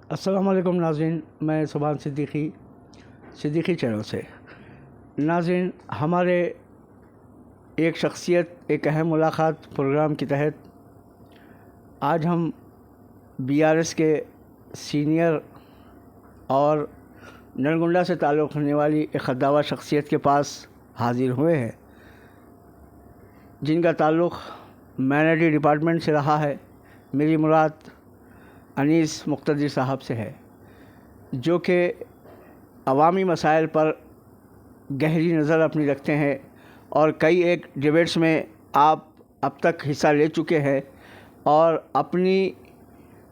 अस्सलाम वालेकुम नाज़रीन, मैं सुभान सिद्दीकी चैनल से। नाज़रीन, हमारे एक शख्सियत एक अहम मुलाकात प्रोग्राम के तहत आज हम बीआरएस के सीनियर और नरगुंडा से ताल्लुक़ रखने वाली एक ख़द्दावर शख्सियत के पास हाज़िर हुए हैं, जिनका ताल्लुक़ माइनॉरिटी डिपार्टमेंट से रहा है। मेरी मुराद अनीस मुक़्तदिर साहब से है, जो कि अवामी मसाइल पर गहरी नज़र अपनी रखते हैं और कई एक डिबेट्स में आप अब तक हिस्सा ले चुके हैं और अपनी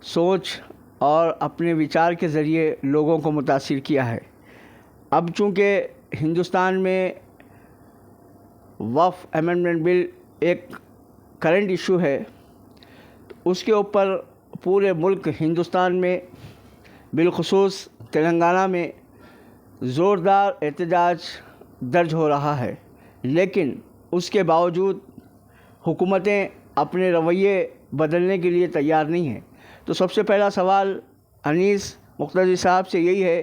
सोच और अपने विचार के ज़रिए लोगों को मुतासिर किया है। अब चूँकि हिंदुस्तान में वक्फ़ अमेंडमेंट बिल एक करंट इशू है, तो उसके ऊपर पूरे मुल्क हिंदुस्तान में बिलख़ुसूस तेलंगाना में ज़ोरदार एहतजाज दर्ज हो रहा है, लेकिन उसके बावजूद हुकूमतें अपने रवैये बदलने के लिए तैयार नहीं हैं। तो सबसे पहला सवाल अनीस मुक़्तदिर साहब से यही है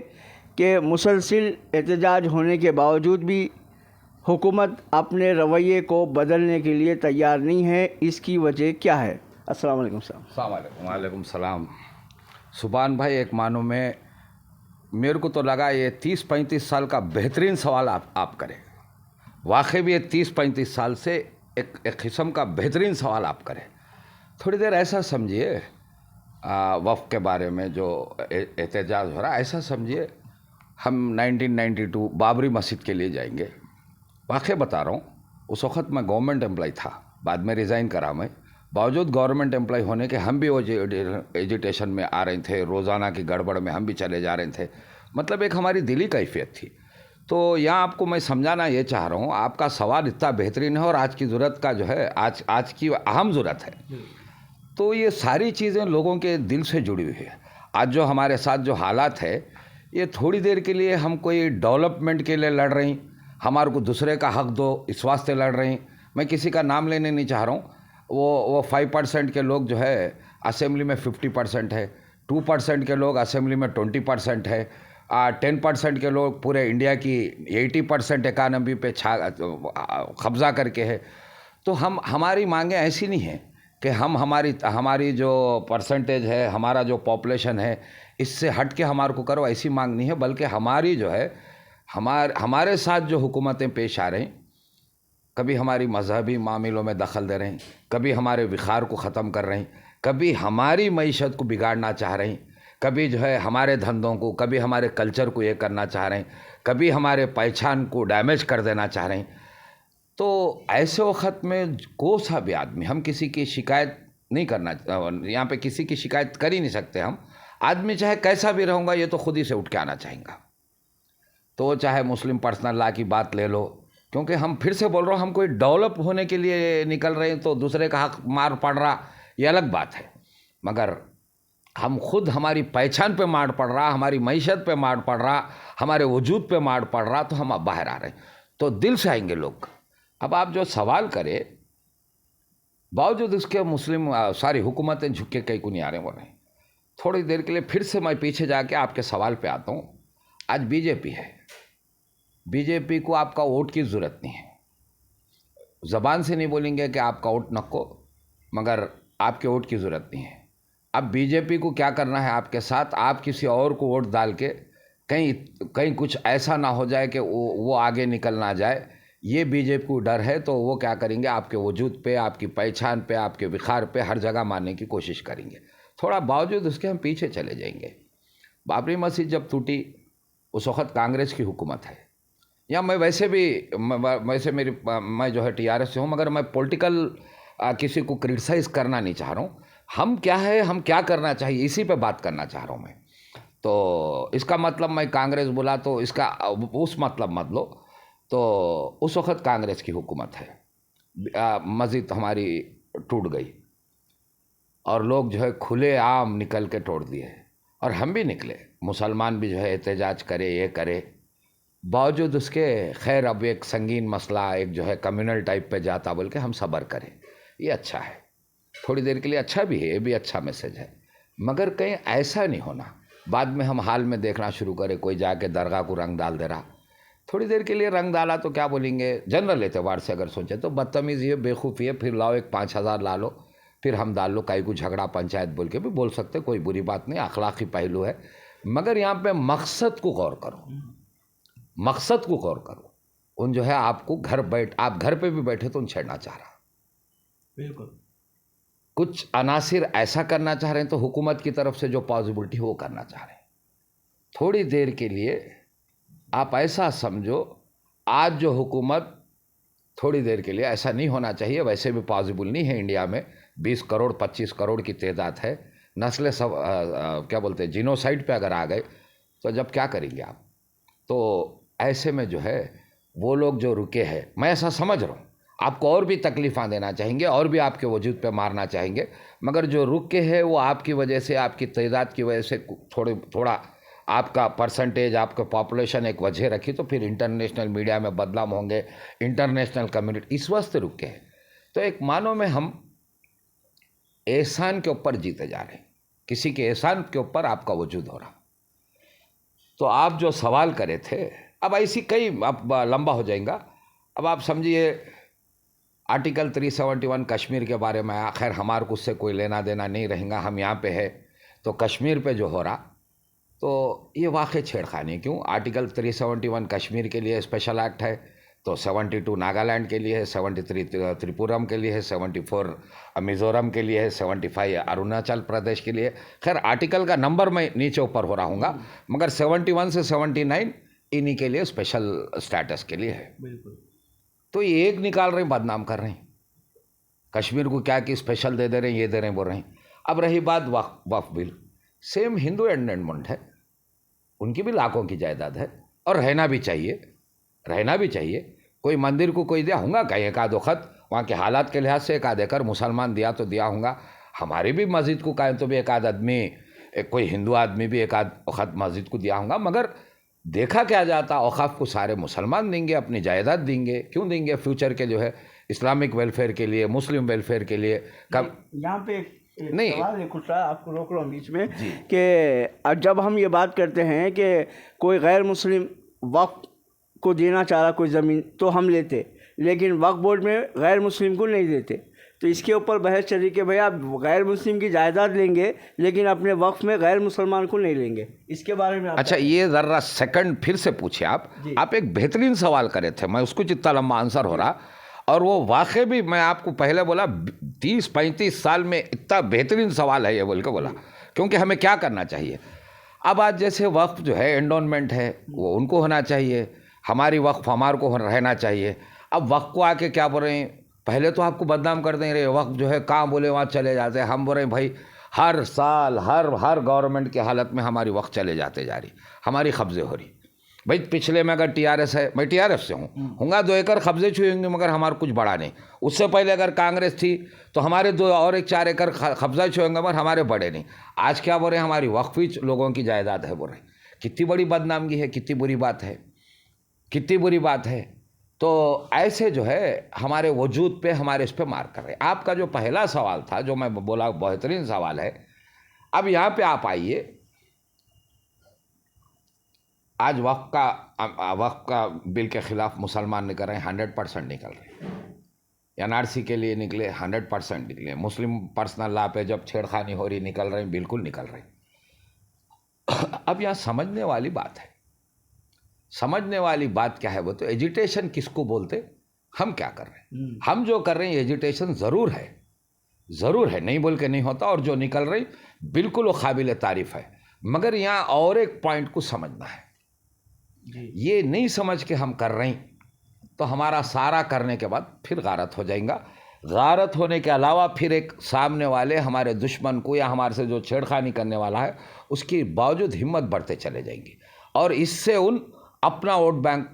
कि मुसलसिल एहतजाज होने के बावजूद भी हुकूमत अपने रवैये को बदलने के लिए तैयार नहीं है, इसकी वजह क्या है? अस्सलाम वालेकुम साहब। अस्सलाम वालेकुम। वालेकुम सलाम। सुभान भाई, एक मानो में मेरे को तो लगा ये 30-35 साल का बेहतरीन सवाल आप करें। वाकई भी ये 30-35 साल से एक किस्म का बेहतरीन सवाल आप करें। थोड़ी देर ऐसा समझिए, वफ़ के बारे में जो एहतजाज हो रहा है, ऐसा समझिए हम 1992 बाबरी मस्जिद के लिए जाएंगे। वाकई बता रहा हूँ, उस वक़्त मैं गवर्नमेंट एम्प्लॉय था, बाद में रिज़ाइन करा मैं। बावजूद गवर्नमेंट एम्प्लॉय होने के हम भी वो एजिटेशन में आ रहे थे, रोज़ाना की गड़बड़ में हम भी चले जा रहे थे। मतलब एक हमारी दिली कैफियत थी। तो यहाँ आपको मैं समझाना ये चाह रहा हूँ, आपका सवाल इतना बेहतरीन है और आज की ज़रूरत का जो है आज की अहम ज़रूरत है। तो ये सारी चीज़ें लोगों के दिल से जुड़ी हुई है। आज जो हमारे साथ जो हालात है, ये थोड़ी देर के लिए हम कोई डेवलपमेंट के लिए लड़ रही, हमारे को दूसरे का हक दो इस वास्ते लड़ रही। मैं किसी का नाम लेने नहीं चाह रहा हूँ। वो 5% के लोग जो है असेंबली में 50% है, 2% के लोग असेंबली में 20% है, 10% के लोग पूरे इंडिया की 80% इकानमी पे कब्ज़ा करके है। तो हमारी मांगें ऐसी नहीं है कि हमारी जो परसेंटेज है, हमारा जो पॉपुलेशन है, इससे हट के हमारे को करो, ऐसी मांग नहीं है। बल्कि हमारी जो है हमारे साथ जो हुकूमतें पेश आ रही, कभी हमारी मजहबी मामलों में दखल दे रही, कभी हमारे विखार को ख़त्म कर रही, कभी हमारी मईशत को बिगाड़ना चाह रही, कभी जो है हमारे धंधों को, कभी हमारे कल्चर को ये करना चाह रही, कभी हमारे पहचान को डैमेज कर देना चाह रही। तो ऐसे वक्त में कोई सा भी आदमी, हम किसी की शिकायत नहीं करना, यहाँ पे किसी की शिकायत कर ही नहीं सकते हम। आदमी चाहे कैसा भी रहूँगा, ये तो खुद ही से उठ के आना चाहेगा। तो चाहे मुस्लिम पर्सनल लॉ की बात ले लो, क्योंकि हम फिर से बोल रहा हूँ, हम कोई डेवलप होने के लिए निकल रहे हैं तो दूसरे का हक मार पड़ रहा, ये अलग बात है। मगर हम खुद हमारी पहचान पे मार पड़ रहा, हमारी मईशत पे मार पड़ रहा, हमारे वजूद पे मार पड़ रहा, तो हम अब बाहर आ रहे हैं। तो दिल से आएंगे लोग। अब आप जो सवाल करें, बावजूद उसके मुस्लिम सारी हुकूमतें झुक के कहीं को नहीं आ रहे, वो नहीं। थोड़ी देर के लिए फिर से मैं पीछे जाके आपके सवाल पे आता हूँ। आज बीजेपी है, बीजेपी को आपका वोट की ज़रूरत नहीं है। ज़बान से नहीं बोलेंगे कि आपका वोट नको, मगर आपके वोट की ज़रूरत नहीं है। अब बीजेपी को क्या करना है आपके साथ, आप किसी और को वोट डाल के कहीं कुछ ऐसा ना हो जाए कि वो आगे निकल ना जाए, ये बीजेपी को डर है। तो वो क्या करेंगे, आपके वजूद पे, आपकी पहचान पे, आपके विखार पे हर जगह मारने की कोशिश करेंगे। थोड़ा बावजूद उसके हम पीछे चले जाएंगे। बाबरी मस्जिद जब टूटी, उस वक़्त कांग्रेस की हुकूमत है, या मैं वैसे मैं जो है टीआरएस से हूँ, मगर मैं पॉलिटिकल किसी को क्रिटिसाइज़ करना नहीं चाह रहा हूँ। हम क्या है, हम क्या करना चाहिए, इसी पे बात करना चाह रहा हूँ मैं। तो इसका मतलब मैं कांग्रेस बोला तो इसका उस मतलब मत लो। तो उस वक़्त कांग्रेस की हुकूमत है, मस्जिद हमारी टूट गई और लोग जो है खुले आम निकल के तोड़ दिए, और हम भी निकले, मुसलमान भी जो है एहतजाज करे, ये करे। बावजूद उसके खैर अब एक संगीन मसला, एक जो है कम्युनल टाइप पे जाता, बोल के हम सब्र करें, ये अच्छा है। थोड़ी देर के लिए अच्छा भी है, ये भी अच्छा मैसेज है। मगर कहीं ऐसा नहीं होना बाद में हम हाल में देखना शुरू करें कोई जाके दरगाह को रंग डाल दे रहा। थोड़ी देर के लिए रंग डाला तो क्या बोलेंगे, जनरल एतबार से अगर सोचें तो बदतमीज़ी है, बेवकूफ़ी है, फिर लाओ एक 5,000 ला लो, फिर हम डाल लो, कई को झगड़ा पंचायत बोल के भी बोल सकते, कोई बुरी बात नहीं, अखलाकी पहलू है। मगर यहाँ पे मकसद को गौर करो, मकसद को गौर करो। उन जो है आपको आप घर पे भी बैठे तो उन छेड़ना चाह रहा, बिल्कुल कुछ अनासिर ऐसा करना चाह रहे हैं तो हुकूमत की तरफ से जो पॉसिबिलिटी वो करना चाह रहे हैं। थोड़ी देर के लिए आप ऐसा समझो, आज जो हुकूमत थोड़ी देर के लिए, ऐसा नहीं होना चाहिए, वैसे भी पॉसिबल नहीं है, इंडिया में 20 करोड़ 25 करोड़ की तादाद है, नस्लें सब क्या बोलते हैं जीनोसाइड पे अगर आ गए तो जब क्या करेंगे आप। तो ऐसे में जो है वो लोग जो रुके हैं, मैं ऐसा समझ रहा हूँ, आपको और भी तकलीफ़ां देना चाहेंगे और भी आपके वजूद पे मारना चाहेंगे, मगर जो रुके हैं वो आपकी वजह से, आपकी तादाद की वजह से थोड़ा आपका परसेंटेज, आपका पॉपुलेशन एक वजह रखी तो फिर इंटरनेशनल मीडिया में बदनाम होंगे, इंटरनेशनल कम्युनिटी इस वास्ते रुके हैं। तो एक मानो में हम एहसान के ऊपर जीते जा रहे हैं, किसी के एहसान के ऊपर आपका वजूद हो रहा। तो आप जो सवाल करे थे, अब ऐसी कई, अब लंबा हो जाएगा, अब आप समझिए आर्टिकल 371 कश्मीर के बारे में, आखिर हमारे को उससे कोई लेना देना नहीं रहेगा, हम यहाँ पे है तो कश्मीर पे जो हो रहा, तो ये वाकई छेड़खानी। क्यों? आर्टिकल 371 कश्मीर के लिए स्पेशल एक्ट है, तो 72 नागालैंड के लिए है, 73 त्रिपुरम के लिए है, 74 मिज़ोरम के लिए है, 75 अरुणाचल प्रदेश के लिए। खैर आर्टिकल का नंबर मैं नीचे ऊपर हो रहा हूँगा, मगर 71 से 79 इन्हीं के लिए स्पेशल स्टेटस के लिए है। बिल्कुल। तो ये एक निकाल रहे हैं, बदनाम कर रहे हैं कश्मीर को, क्या कि स्पेशल दे रहे हैं, ये दे रहे हैं, बोल रहे हैं। अब रही बात वक्फ बिल, सेम हिंदू एंडमेंट है, उनकी भी लाखों की जायदाद है और रहना भी चाहिए, रहना भी चाहिए। कोई मंदिर को कोई दिया होगा कहीं एक आध वक्त, वहाँ के हालात के लिहाज से एक आध एकड़ मुसलमान दिया तो दिया होगा, हमारी भी मस्जिद को कहें तो भी एक आध आदमी, कोई हिंदू आदमी भी एक आध वक्त मस्जिद को दिया होगा। मगर देखा क्या जाता, औकाफ को सारे मुसलमान देंगे, अपनी जायदाद देंगे, क्यों देंगे? फ्यूचर के जो है इस्लामिक वेलफेयर के लिए, मुस्लिम वेलफेयर के लिए। कब यहाँ पे नहीं सवाल है कुछ, आपको रोक रहा हूँ बीच में कि जब हम ये बात करते हैं कि कोई गैर मुस्लिम वक्फ को देना चाह रहा कोई ज़मीन तो हम लेते, लेकिन वक्फ बोर्ड में गैर मुस्लिम को नहीं देते, तो इसके ऊपर बहस चली कि भाई आप गैर मुस्लिम की जायदाद लेंगे लेकिन अपने वक्फ में गैर मुसलमान को नहीं लेंगे, इसके बारे में आप अच्छा ये ज़रा सेकंड फिर से पूछिए आप एक बेहतरीन सवाल करे थे, मैं उसको जितना लंबा आंसर हो रहा, और वो वाकई भी मैं आपको पहले बोला 30-35 साल में इतना बेहतरीन सवाल है ये बोल के बोला, क्योंकि हमें क्या करना चाहिए। अब आज जैसे वक्फ जो है एंडोनमेंट है वो उनको होना चाहिए, हमारी वक्फ हमारे को रहना चाहिए। अब वक्फ को आके क्या बोल रहे हैं, पहले तो आपको बदनाम कर देंगे, वक्त जो है कहाँ बोले वहाँ चले जाते हैं, हम बोल रहे हैं भाई हर साल हर गवर्नमेंट की हालत में हमारी वक्त चले जाते जा रही, हमारी कब्जे हो रही। भाई पिछले में अगर टीआरएस है, मैं टीआरएस से हूँगा, 2 एकड़ कब्जे छुए होंगे मगर हमारा कुछ बड़ा नहीं। उससे पहले अगर कांग्रेस थी तो हमारे 2 और 4 एकड़ कब्जा छुए होंगे मगर हमारे बड़े नहीं। आज क्या बोल रहे हैं, हमारी वक्फी लोगों की जायदाद है, बोल रहे हैं। कितनी बड़ी बदनामगी है, कितनी बुरी बात है, कितनी बुरी बात है। तो ऐसे जो है हमारे वजूद पे, हमारे इस पे मार कर रहे हैं। आपका जो पहला सवाल था जो मैं बोला बेहतरीन सवाल है, अब यहाँ पे आप आइए, आज वक्फ का बिल के खिलाफ मुसलमान निकल रहे हैं, 100% निकल रहे हैं। एनआरसी के लिए निकले 100% निकले, मुस्लिम पर्सनल लॉ पे जब छेड़खानी हो रही निकल रहे हैं, बिल्कुल निकल रहे हैं। अब यहाँ समझने वाली बात है, समझने वाली बात क्या है, वो तो एजिटेशन किसको बोलते, हम क्या कर रहे हैं। हम जो कर रहे हैं एजिटेशन ज़रूर है, नहीं बोल के नहीं होता, और जो निकल रही बिल्कुल वो काबिल तारीफ़ है। मगर यहाँ और एक पॉइंट को समझना है, ये नहीं समझ के हम कर रहे हैं तो हमारा सारा करने के बाद फिर गारत हो जाएगा। गारत होने के अलावा फिर एक सामने वाले हमारे दुश्मन को या हमारे से जो छेड़खानी करने वाला है उसकी बावजूद हिम्मत बढ़ते चले जाएंगे, और इससे उन अपना वोट बैंक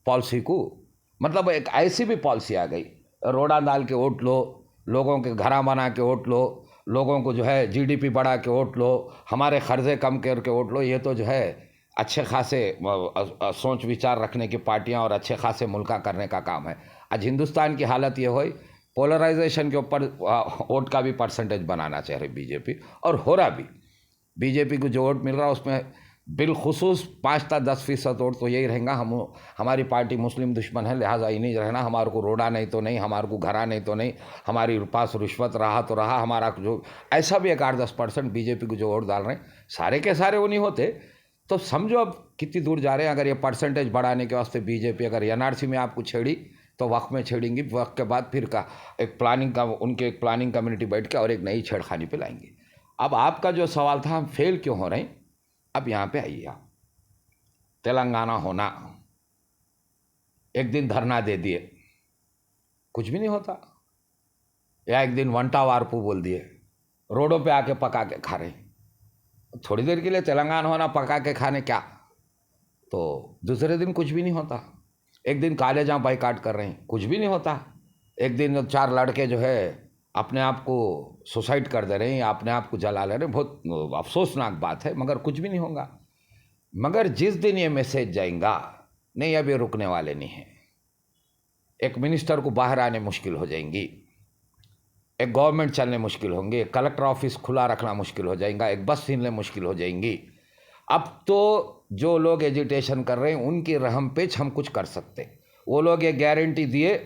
पॉलिसी को, मतलब एक ऐसी भी पॉलिसी आ गई, रोड़ा डाल के वोट लो, लोगों के घरा बना के वोट लो, लोगों को जो है जीडीपी बढ़ा के वोट लो, हमारे कर्जे कम करके वोट लो। ये तो जो है अच्छे खासे सोच विचार रखने की पार्टियां और अच्छे खासे मुल्का करने का काम है। आज हिंदुस्तान की हालत ये हुई, पोलराइजेशन के ऊपर वोट का भी परसेंटेज बनाना चाह रही बीजेपी, और हो रहा भी। बीजेपी को जो वोट मिल रहा है उसमें बिलखुसूस 5-10% वोट तो यही रहेगा। हमारी पार्टी मुस्लिम दुश्मन है, लिहाजा ही नहीं रहना, हमारे को रोड़ा नहीं तो नहीं, हमारे को घरा नहीं तो नहीं, हमारी पास रिश्वत रहा तो रहा, हमारा जो ऐसा भी 8-10% बीजेपी को जो वोट डाल रहे हैं सारे के सारे वो नहीं होते। तो समझो अब कितनी दूर जा रहे हैं। अगर ये परसेंटेज बढ़ाने के वास्ते बीजेपी अगर एनआरसी में आपको छेड़ी तो वक्त में छेड़ेंगी, वक्त के बाद फिर का एक प्लानिंग का उनके एक प्लानिंग कम्युनिटी बैठ के और एक नई छेड़खानी पे लाएंगे। अब आपका जो सवाल था हम फेल क्यों हो रहे हैं, अब यहाँ पे आइए आप। तेलंगाना होना, एक दिन धरना दे दिए कुछ भी नहीं होता, या एक दिन वंटा वारपू बोल दिए, रोडों पे आके पका के खा रहे, थोड़ी देर के लिए तेलंगाना होना पका के खाने क्या, तो दूसरे दिन कुछ भी नहीं होता। एक दिन कॉलेजां बाइकाट कर रहे हैं, कुछ भी नहीं होता। एक दिन 4 लड़के जो है अपने आप को सुसाइड कर दे रहे हैं, अपने आप को जला ले रहे हैं, बहुत अफसोसनाक बात है, मगर कुछ भी नहीं होगा। मगर जिस दिन ये मैसेज जाएगा नहीं अब ये रुकने वाले नहीं हैं, एक मिनिस्टर को बाहर आने मुश्किल हो जाएंगी, एक गवर्नमेंट चलने मुश्किल होंगे, कलेक्टर ऑफिस खुला रखना मुश्किल हो जाएगा, एक बस छीनने मुश्किल हो जाएंगी। अब तो जो लोग एजिटेशन कर रहे हैं उनकी रहम पेच हम कुछ कर सकते। वो लोग ये गारंटी दिए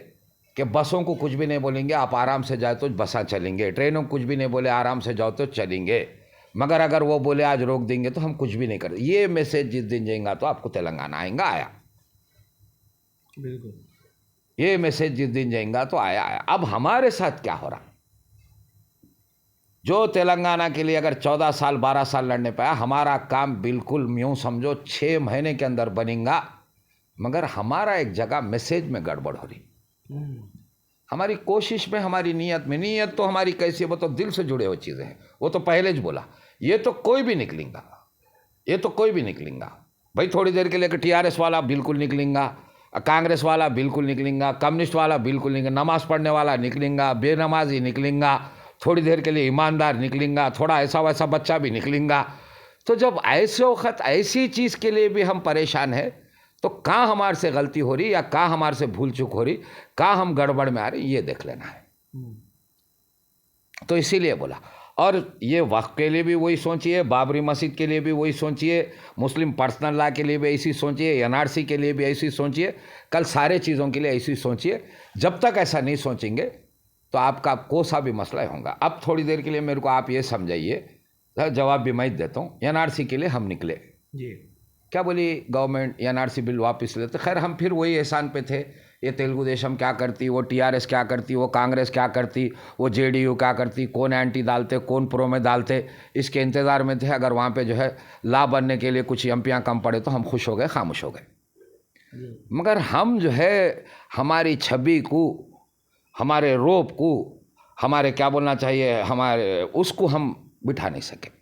कि बसों को कुछ भी नहीं बोलेंगे, आप आराम से जाए तो बसें चलेंगे, ट्रेनों को कुछ भी नहीं बोले आराम से जाओ तो चलेंगे, मगर अगर वो बोले आज रोक देंगे तो हम कुछ भी नहीं करें। ये मैसेज जिस दिन जाएगा तो आपको तेलंगाना आएगा, आया बिल्कुल। ये मैसेज जिस दिन जाएगा तो आया। अब हमारे साथ क्या हो रहा, जो तेलंगाना के लिए अगर 14 साल 12 साल लड़ने पाया, हमारा काम बिल्कुल यूँ समझो 6 महीने के अंदर बनेगा, मगर हमारा एक जगह मैसेज में गड़बड़ हो रही, हमारी कोशिश में, हमारी नीयत तो हमारी कैसी है, वो तो दिल से जुड़े हुए चीज़ें हैं, वो तो पहले ही बोला, ये तो कोई भी निकलेगा, ये तो कोई भी निकलेगा भाई। थोड़ी देर के लिए टीआरएस वाला बिल्कुल निकलेगा, कांग्रेस वाला बिल्कुल निकलेगा, कम्युनिस्ट वाला बिल्कुल निकलेगा, नमाज पढ़ने वाला निकलेगा, बेनमाजी निकलेगा, थोड़ी देर के लिए ईमानदार निकलेगा, थोड़ा ऐसा वैसा बच्चा भी निकलेगा। तो जब ऐसे वक्त ऐसी चीज़ के लिए भी हम परेशान हैं तो कहाँ हमारे से गलती हो रही या कहाँ हमारे से भूल चूक हो रही, कहाँ हम गड़बड़ में आ रहे, ये देख लेना है। तो इसीलिए बोला, और ये वक्त के लिए भी वही सोचिए, बाबरी मस्जिद के लिए भी वही सोचिए, मुस्लिम पर्सनल लॉ के लिए भी ऐसी सोचिए, एनआरसी के लिए भी ऐसी सोचिए, कल सारे चीज़ों के लिए ऐसी सोचिए। जब तक ऐसा नहीं सोचेंगे तो आपका कोई सा भी मसला होगा। अब थोड़ी देर के लिए मेरे को आप ये समझाइए, जवाब भी मैं देता हूँ। एनआरसी के लिए हम निकले जी, क्या बोली गवर्नमेंट, एनआरसी बिल वापस लेते, खैर हम फिर वही एहसान पे थे, ये तेलुगु देशम क्या करती, वो टीआरएस क्या करती, वो कांग्रेस क्या करती, वो जेडीयू क्या करती, कौन एंटी डालते कौन प्रो में डालते, इसके इंतज़ार में थे। अगर वहाँ पे जो है ला बनने के लिए कुछ एमपियाँ कम पड़े तो हम खुश हो गए, खामोश हो गए। मगर हम जो है हमारी छवि को, हमारे रोप को, हमारे क्या बोलना चाहिए, हमारे उसको हम बिठा नहीं सके।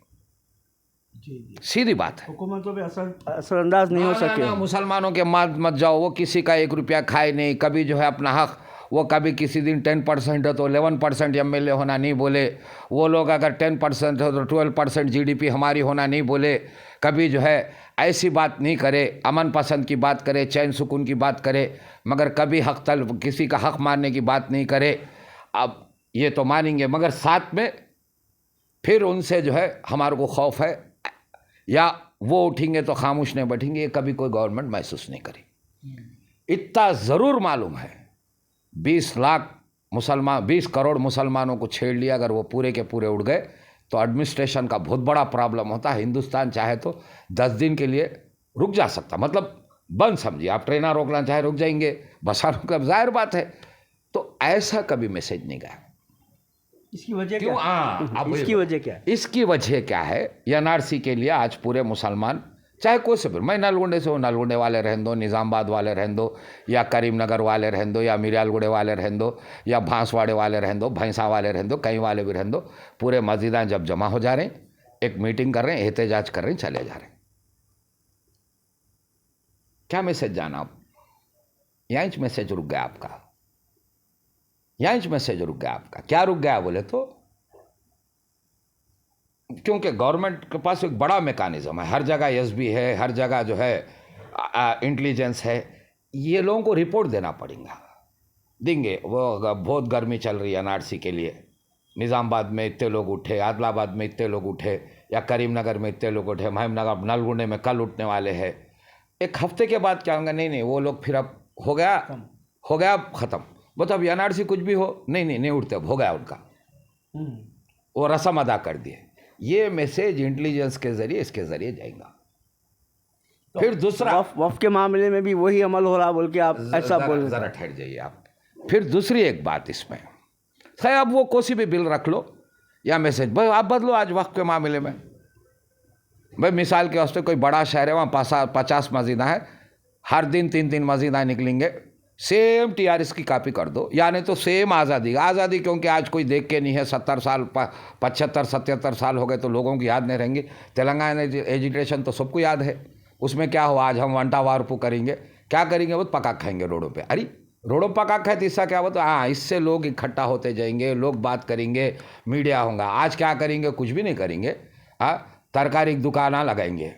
जी, सीधी बात है, हुकूमतों पे असरअंदाज नहीं हो सके। मुसलमानों के मत जाओ, वो किसी का 1 रुपया खाए नहीं, कभी जो है अपना हक, वो कभी किसी दिन 10% है तो 11% एमएलए होना नहीं बोले, वो लोग अगर 10% हो तो 12% जीडीपी हमारी होना नहीं बोले, कभी जो है ऐसी बात नहीं करे, अमन पसंद की बात करे, चैन सुकून की बात करे, मगर कभी हक तलब किसी का हक मारने की बात नहीं करे। अब ये तो मानेंगे, मगर साथ में फिर उनसे जो है हमारे को खौफ है, या वो उठेंगे तो खामोश नहीं बैठेंगे, ये कभी कोई गवर्नमेंट महसूस नहीं करी। इतना ज़रूर मालूम है 20 लाख मुसलमान, 20 करोड़ मुसलमानों को छेड़ लिया, अगर वो पूरे के पूरे उड़ गए तो एडमिनिस्ट्रेशन का बहुत बड़ा प्रॉब्लम होता है। हिंदुस्तान चाहे तो 10 दिन के लिए रुक जा सकता, मतलब बंद समझिए, आप ट्रेना रोकना चाहे रुक जाएंगे, बसा रोक, जाहिर बात है। तो ऐसा कभी मैसेज नहीं गया। इसकी वजह क्यों? क्या? इसकी वजह क्या है? इसकी वजह क्या है, एनआरसी के लिए आज पूरे मुसलमान, चाहे कोई से भी, मैं नलगुंडे से हूँ, नलगुंडे वाले रहने दो, निज़ामाबाद वाले रहने दो, या करीमनगर वाले रहने दो, या मिर्यालगुड़े वाले रहने दो, या भांसवाड़े वाले रहने दो, भैंसा वाले रहने दो, कहीं वाले भी रहने दो, पूरे मस्जिदां जब जमा हो जा रहे हैं, एक मीटिंग कर रहे हैं, एहतजाज कर रहे हैं, चले जा रहे हैं। क्या मैसेज जाना? आप यहीं मैसेज रुक गया आपका, यहीं मैसेज रुक गया आपका। क्या रुक गया बोले तो क्योंकि गवर्नमेंट के पास एक बड़ा मैकेनिज्म है, हर जगह एसबी है, हर जगह जो है इंटेलिजेंस है, ये लोगों को रिपोर्ट देना पड़ेगा, देंगे। वो बहुत गर्मी चल रही है एनआरसी के लिए, निज़ामाबाद में इतने लोग उठे, आदिलाबाद में इतने लोग उठे, या करीमनगर में इतने लोग उठे, महिमनगर नलगुंडे में कल उठने वाले हैं। एक हफ्ते के बाद क्या होगा, नहीं नहीं वो लोग फिर अब हो गया ख़त्म, वो तो अब एनआरसी कुछ भी हो, नहीं उठते, अब हो गया उनका, वो रस्म अदा कर दिए। ये मैसेज इंटेलिजेंस के जरिए, इसके जरिए जाएगा। फिर दूसरा वफ के मामले में भी वही अमल हो रहा बोल के आप ऐसा बोल, जरा ठहर जाइए आप। फिर दूसरी एक बात इसमें, खैर अब वो कोई भी बिल रख लो या मैसेज भाई आप बदलो आज वक्त के मामले में। भाई मिसाल के वास्ते कोई बड़ा शहर है, वहाँ 50 मस्जिदें हैं, हर दिन 3-3 मस्जिदें निकलेंगे, सेम टीआरएस की कॉपी कर दो, यानी तो सेम आज़ादी, क्योंकि आज कोई देख के नहीं है, 70 साल 75-77 साल हो गए तो लोगों की याद नहीं रहेंगी। तेलंगाना एजुटेशन तो सबको याद है, उसमें क्या हुआ, आज हम वंटा वारपू करेंगे, क्या करेंगे, वो पका खाएंगे रोडों पे। अरे रोडों पका खाए तो इससे क्या हुआ, तो हाँ इससे लोग इकट्ठा होते जाएंगे, लोग बात करेंगे, मीडिया होगा। आज क्या करेंगे, कुछ भी नहीं करेंगे, हाँ तरकारी की दुकाना लगाएंगे।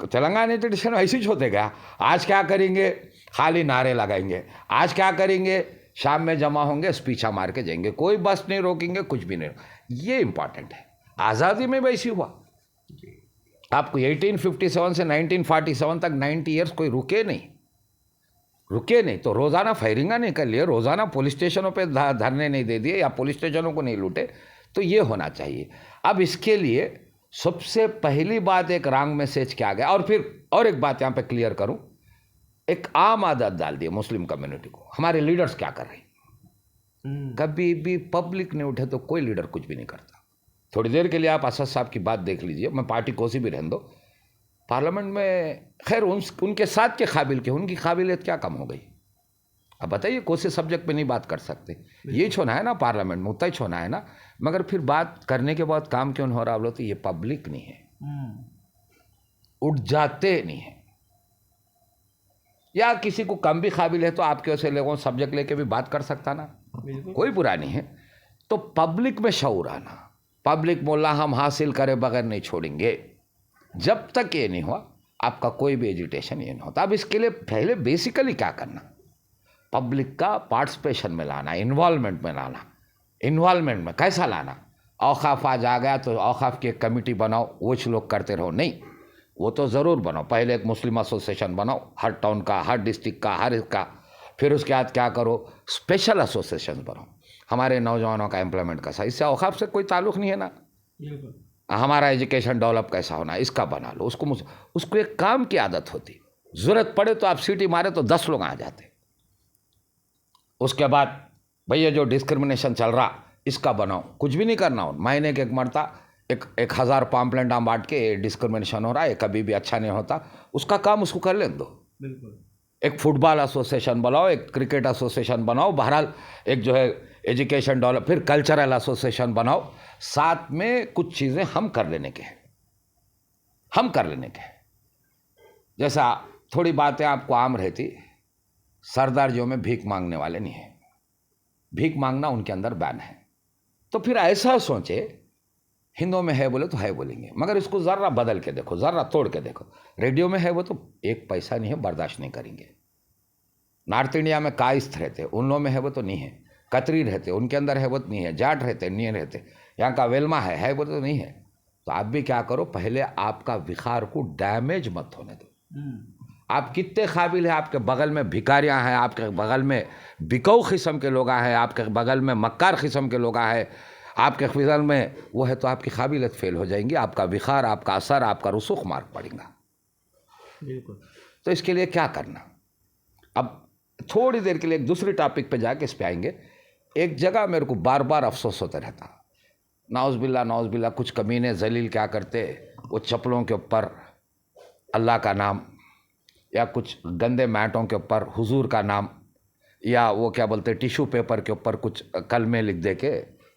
तेलंगाना एजुटेशन ऐसे ही होते गया। आज क्या करेंगे, खाली नारे लगाएंगे। आज क्या करेंगे, शाम में जमा होंगे, स्पीचा मार के जाएंगे, कोई बस नहीं रोकेंगे, कुछ भी नहीं। ये इंपॉर्टेंट है। आज़ादी में वैसी हुआ, आपको 1857 से 1947 तक 90 ईयर्स कोई रुके नहीं, तो रोज़ाना फायरिंगा नहीं कर लिए, रोज़ाना पुलिस स्टेशनों पे धरने नहीं दे दिए या पुलिस स्टेशनों को नहीं लूटे, तो ये होना चाहिए। अब इसके लिए सबसे पहली बात एक रॉन्ग मैसेज क्या गया। और फिर और एक बात यहाँ पे क्लियर करूँ, एक आम आदत डाल दी मुस्लिम कम्युनिटी को। हमारे लीडर्स क्या कर रहे हैं, कभी भी पब्लिक नहीं उठे तो कोई लीडर कुछ भी नहीं करता। थोड़ी देर के लिए आप असद साहब की बात देख लीजिए, मैं पार्टी कोसी भी रहने दो, पार्लियामेंट में खैर उनके साथ के काबिल के, उनकी काबिलियत क्या कम हो गई। अब बताइए, कोसी सब्जेक्ट पे नहीं बात कर सकते, ये छोना है ना पार्लियामेंट में, उतना ही छोना है ना, मगर फिर बात करने के बाद काम क्यों नहीं हो रहा बोलो, तो ये पब्लिक नहीं है, उठ जाते नहीं है। या किसी को कम भी काबिल है तो आपके वैसे लोगों सब्जेक्ट लेके भी बात कर सकता ना, कोई बुरा नहीं है। तो पब्लिक में शऊर आना, पब्लिक बोला हम हासिल करे बगैर नहीं छोड़ेंगे, जब तक ये नहीं हुआ आपका कोई भी एजुटेशन ये नहीं होता। अब इसके लिए पहले बेसिकली क्या करना, पब्लिक का पार्टिसिपेशन में लाना, इन्वॉल्वमेंट में लाना। इन्वॉल्वमेंट में कैसा लाना, औकाफ आज आ गया तो औकाफ की एक कमेटी बनाओ, वो लोग करते रहो, नहीं, वो तो ज़रूर बनाओ। पहले एक मुस्लिम एसोसिएशन बनाओ, हर टाउन का, हर डिस्ट्रिक्ट का, हर इसका। फिर उसके बाद क्या करो, स्पेशल एसोसिएशन बनाओ, हमारे नौजवानों का एम्प्लॉयमेंट कैसा, इससे औकाफ से कोई ताल्लुक़ नहीं है ना, हमारा एजुकेशन डेवलप कैसा होना, इसका बना लो। उसको एक काम की आदत होती, ज़रूरत पड़े तो आप सीटी मारे तो 10 लोग आ जाते। उसके बाद भैया जो डिस्क्रिमिनेशन चल रहा इसका बनाओ, कुछ भी नहीं करना हो, महीने के एक मरता 1000 पाम्पलेट आम बांट के डिस्क्रिमिनेशन हो रहा है, कभी भी अच्छा नहीं होता, उसका काम उसको कर लेने दो। बिल्कुल, एक फुटबॉल एसोसिएशन बनाओ, एक क्रिकेट एसोसिएशन बनाओ, बहरहाल एक जो है एजुकेशन डेवलप, फिर कल्चरल एसोसिएशन बनाओ। साथ में कुछ चीज़ें हम कर लेने के हैं, जैसा थोड़ी बातें आपको आम रहती, सरदार में भीख मांगने वाले नहीं है, भीख मांगना उनके अंदर बैन है। तो फिर ऐसा सोचे, हिंदुओं में है बोले तो है बोलेंगे, मगर इसको ज़रा बदल के देखो, ज़रा तोड़ के देखो। रेडियो में है वो तो 1 पैसा नहीं है, बर्दाश्त नहीं करेंगे। नॉर्थ इंडिया में कायस्थ रहते, उन लोगों में है वो तो नहीं है, कतरी रहते, उनके अंदर है वो तो नहीं है, जाट रहते नहीं रहते, यहाँ का वेलमा है वो तो नहीं है। तो आप भी क्या करो, पहले आपका विखार को डैमेज मत होने दो। आप कितने काबिल हैं, आपके बगल में भिखारियाँ हैं, आपके बगल में बिकाऊ किस्म के लोग हैं, आपके बगल में मक्कार किस्म के लोग हैं, आपके बगल में वो है, तो आपकी काबिलियत फेल हो जाएंगी, आपका विखार, आपका असर, आपका रुसूख मार्क पड़ेगा। बिल्कुल। तो इसके लिए क्या करना, अब थोड़ी देर के लिए एक दूसरी टॉपिक पे जाके इस पे आएंगे। एक जगह मेरे को बार बार अफसोस होता रहता, नाउज़ बिल्ला कुछ कमीने जलील क्या करते, वो चप्पलों के ऊपर अल्लाह का नाम, या कुछ गंदे मैटों के ऊपर हुजूर का नाम, या वो क्या बोलते टिश्यू पेपर के ऊपर कुछ कलमे लिख दे के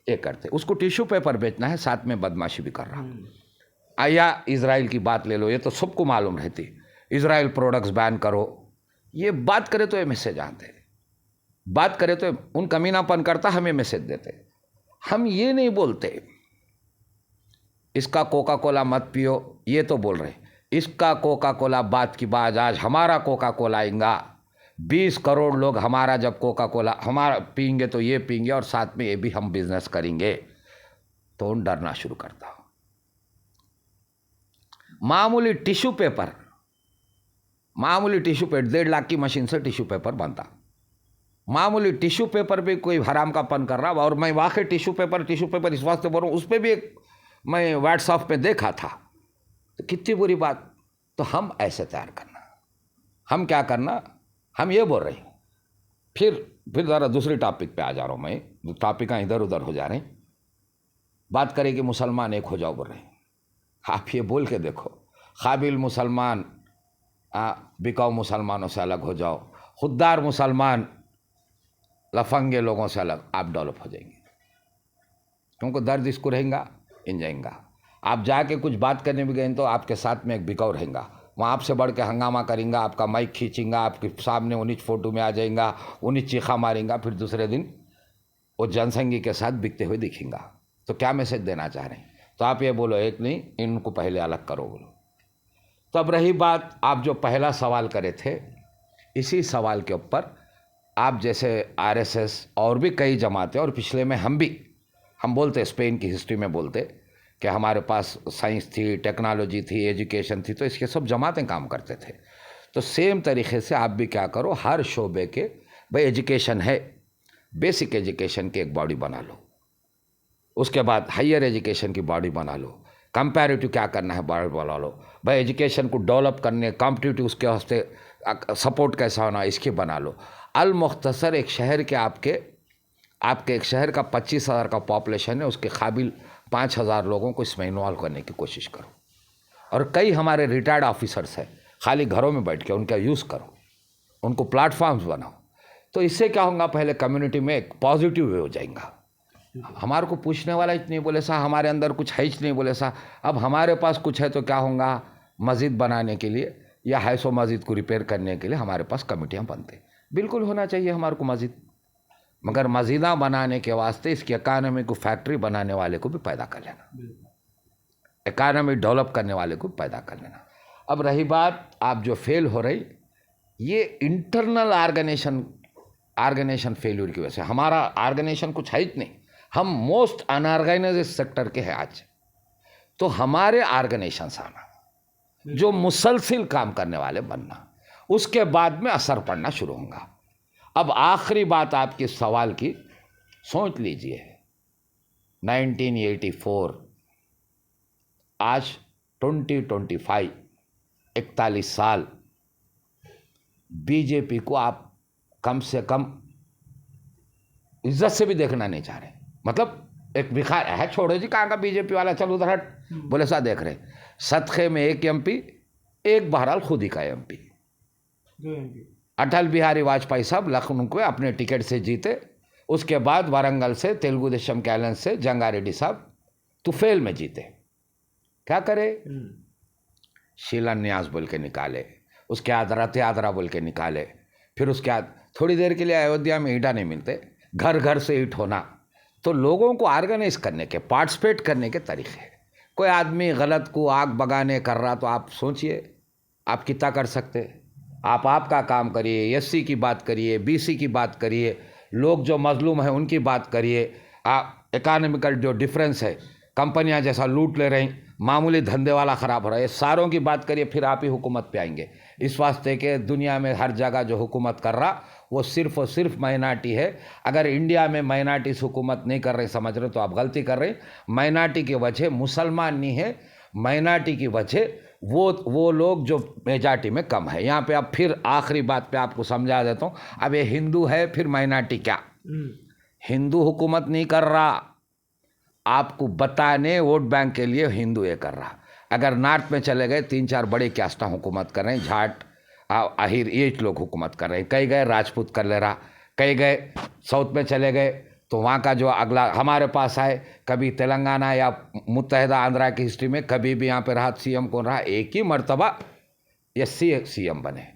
ये करते। उसको टिश्यू पेपर बेचना है, साथ में बदमाशी भी कर रहा। या इज़राइल की बात ले लो, ये तो सबको मालूम रहती, इज़राइल प्रोडक्ट्स बैन करो, ये बात करे तो ये मैसेज आते, बात करे तो उन कमीनापन करता, हमें मैसेज देते। हम ये नहीं बोलते इसका कोका कोला मत पियो, ये तो बोल रहे इसका कोका कोला बात की बात, आज हमारा कोका कोला आएगा, 20 करोड़ लोग हमारा जब कोका कोला हमारा पीएंगे तो ये पीएंगे और साथ में ये भी हम बिजनेस करेंगे, तो उन डरना शुरू करता। मामूली टिश्यू पेपर, मामूली टिश्यू पेपर 1.5 लाख की मशीन से टिश्यू पेपर बनता, मामूली टिश्यू पेपर भी कोई हराम का पन कर रहा। और मैं वाकई टिश्यू पेपर इस वास्ते बोल रहा हूँ, उस पर भी एक मैं व्हाट्सएप पे देखा था, तो कितनी बुरी बात। तो हम ऐसे तैयार करना, हम क्या करना, हम ये बोल रहे हैं। फिर ज़रा दूसरी टॉपिक पे आ जा रहा हूँ मैं, टॉपिक इधर उधर हो जा रहे हैं। बात करें कि मुसलमान एक हो जाओ बोल रहे हैं। आप ये बोल के देखो, काबिल मुसलमान बिकाऊ मुसलमानों से अलग हो जाओ, खुददार मुसलमान लफंगे लोगों से अलग, आप डेवलप हो जाएंगे। क्योंकि दर्द इसको रहेगा, इन जाएगा। आप जाके कुछ बात करने भी गए तो आपके साथ में एक बिकाऊ रहेगा, वहाँ आपसे बढ़ के हंगामा करेंगे, आपका माइक खींचेंगा, आपके सामने उन्हीं फोटो में आ जाएगा, उन्हीं चीखा मारेंगा, फिर दूसरे दिन वो जनसंघी के साथ बिकते हुए दिखेंगा। तो क्या मैसेज देना चाह रहे हैं? तो आप ये बोलो एक नहीं, इनको पहले अलग करो बोलो। तो अब रही बात, आप जो पहला सवाल करे थे, इसी सवाल के ऊपर आप जैसे आरएसएस और भी कई जमातें, और पिछले में हम बोलते, स्पेन की हिस्ट्री में बोलते कि हमारे पास साइंस थी, टेक्नोलॉजी थी, एजुकेशन थी, तो इसके सब जमातें काम करते थे। तो सेम तरीके से आप भी क्या करो, हर शोबे के, भाई एजुकेशन है, बेसिक एजुकेशन की एक बॉडी बना लो, उसके बाद हायर एजुकेशन की बॉडी बना लो, कंपैरेटिव क्या करना है बॉडी बना लो, भाई एजुकेशन को डेवलप करने, कॉम्पिटिटिव उसके वास्ते सपोर्ट कैसा होना इसकी बना लो। अल मुख्तसर एक शहर के आपके एक शहर का 25,000 का पॉपुलेशन है, उसके काबिल 5,000 लोगों को इसमें इन्वॉल्व करने की कोशिश करो। और कई हमारे रिटायर्ड ऑफिसर्स हैं, खाली घरों में बैठ के उनका यूज़ करो, उनको प्लेटफॉर्म्स बनाओ। तो इससे क्या होगा, पहले कम्युनिटी में एक पॉजिटिव वे हो जाएगा। हमारे को पूछने वाला ही नहीं बोले सा, हमारे अंदर कुछ है ही नहीं बोले सा, अब हमारे पास कुछ है तो क्या होगा, मस्जिद बनाने के लिए या हैसो मस्जिद को रिपेयर करने के लिए हमारे पास कमेटियाँ बनते। बिल्कुल होना चाहिए हमारे को मस्जिद, मगर मस्जिदा बनाने के वास्ते इसकी इकानमी को, फैक्ट्री बनाने वाले को भी पैदा कर लेना, इकानमी डेवलप करने वाले को पैदा कर लेना। अब रही बात, आप जो फेल हो रही, ये इंटरनल ऑर्गेनाइजेशन फेल्यूर की वजह से। हमारा ऑर्गेनाइजेशन कुछ है ही नहीं, हम मोस्ट अनऑर्गेनाइज्ड सेक्टर के हैं आज। तो हमारे ऑर्गेनाइजेशन आना, जो मुसलसिल काम करने वाले बनना, उसके बाद में असर पड़ना शुरू होगा। अब आखिरी बात आपके सवाल की सोच लीजिए, 1984 आज 2025, 41 साल, बीजेपी को आप कम से कम इज्जत से भी देखना नहीं चाह रहे। मतलब एक भिखार है, छोड़ो जी कहाँ का बीजेपी वाला, चल उधर हट, बोले सा देख रहे, सदखे में एक एमपी, एक बहरहाल खुद ही का एमपी, अटल बिहारी वाजपेयी साहब लखनऊ को अपने टिकट से जीते, उसके बाद वारंगल से तेलुगु देशम के अलायंस से जंगारेड्डी साहब तुफेल में जीते। क्या करे, शिलान्यास बोल के निकाले, उसके बाद रथ यात्रा बोल के निकाले, फिर उसके बाद थोड़ी देर के लिए अयोध्या में ईंटा नहीं मिलते, घर घर से ईंट होना। तो लोगों को ऑर्गेनाइज करने के, पार्टिसिपेट करने के तरीके हैं। कोई आदमी गलत को आग बगाने कर रहा तो आप सोचिए आप कितना कर सकते। आप आपका काम करिए, एससी की बात करिए, बीसी की बात करिए, लोग जो मजलूम हैं उनकी बात करिए, इकोनॉमिकल जो डिफरेंस है, कंपनियां जैसा लूट ले रही, मामूली धंधे वाला ख़राब हो रहा है, सारों की बात करिए, फिर आप ही हुकूमत पे आएंगे। इस वास्ते के दुनिया में हर जगह जो हुकूमत कर रहा वो सिर्फ और सिर्फ माइनॉरिटी है। अगर इंडिया में माइनॉरिटीज़ हुकूमत नहीं कर रहे समझ रहे तो आप गलती कर रहे। माइनॉरिटी की वजह मुसलमान नहीं है, माइनॉरिटी की वजह वो लोग जो मेजॉरिटी में कम है। यहाँ पे अब फिर आखिरी बात पे आपको समझा देता हूँ। अब ये हिंदू है फिर माइनॉरिटी क्या, हिंदू हुकूमत नहीं कर रहा, आपको बताने वोट बैंक के लिए हिंदू ये कर रहा। अगर नॉर्थ में चले गए 3-4 बड़े कास्टें हुकूमत कर रहे हैं, जाट आहिर ये लोग हुकूमत कर रहे हैं, कई गए राजपूत कर ले रहा, कई गए साउथ में चले गए तो वहाँ का जो अगला हमारे पास आए, कभी तेलंगाना या मुत्तहिदा आंध्रा की हिस्ट्री में कभी भी यहाँ पे रहा सीएम कौन रहा, एक ही मर्तबा एससी सीएम बने।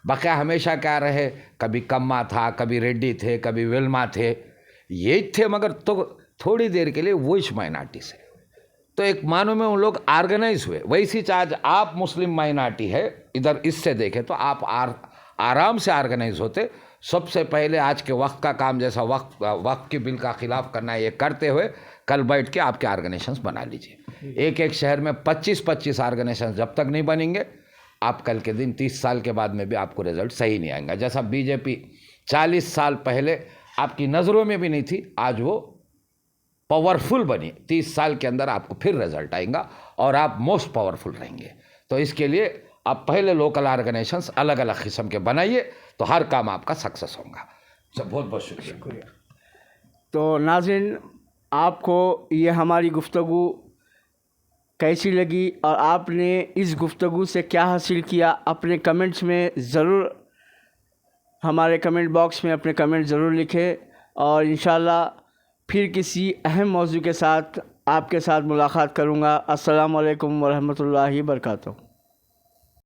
बकाया हमेशा क्या रहे, कभी कम्मा था, कभी रेड्डी थे, कभी विल्मा थे, ये थे, मगर तो थोड़ी देर के लिए वो इस माइनॉरिटी से। तो एक मानो में उन लोग ऑर्गेनाइज हुए। वैसी आज आप मुस्लिम माइनॉरिटी है, इधर इससे देखें तो आप आराम से ऑर्गेनाइज होते। सबसे पहले आज के वक्त का काम जैसा वक्त की बिल का खिलाफ करना, ये करते हुए कल बैठ के आपके ऑर्गेनाइजेशंस बना लीजिए। एक एक शहर में 25-25 ऑर्गेनाइजेशन जब तक नहीं बनेंगे, आप कल के दिन 30 साल के बाद में भी आपको रिजल्ट सही नहीं आएगा। जैसा बीजेपी 40 साल पहले आपकी नज़रों में भी नहीं थी, आज वो पावरफुल बनी। 30 साल के अंदर आपको फिर रिजल्ट आएगा और आप मोस्ट पावरफुल रहेंगे। तो इसके लिए आप पहले लोकल ऑर्गेनाइजेशंस अलग अलग किस्म के बनाइए, तो हर काम आपका सक्सेस होगा। बहुत बहुत शुक्रिया। तो नाज़रीन, आपको ये हमारी गुफ्तगू कैसी लगी और आपने इस गुफ्तगू से क्या हासिल किया, अपने कमेंट्स में ज़रूर, हमारे कमेंट बॉक्स में अपने कमेंट ज़रूर लिखें। और इंशाल्लाह फिर किसी अहम मौजू के साथ आपके साथ मुलाकात करूँगा। अस्सलामु अलैकुम वरहमतुल्लाहि वबरकातुहू।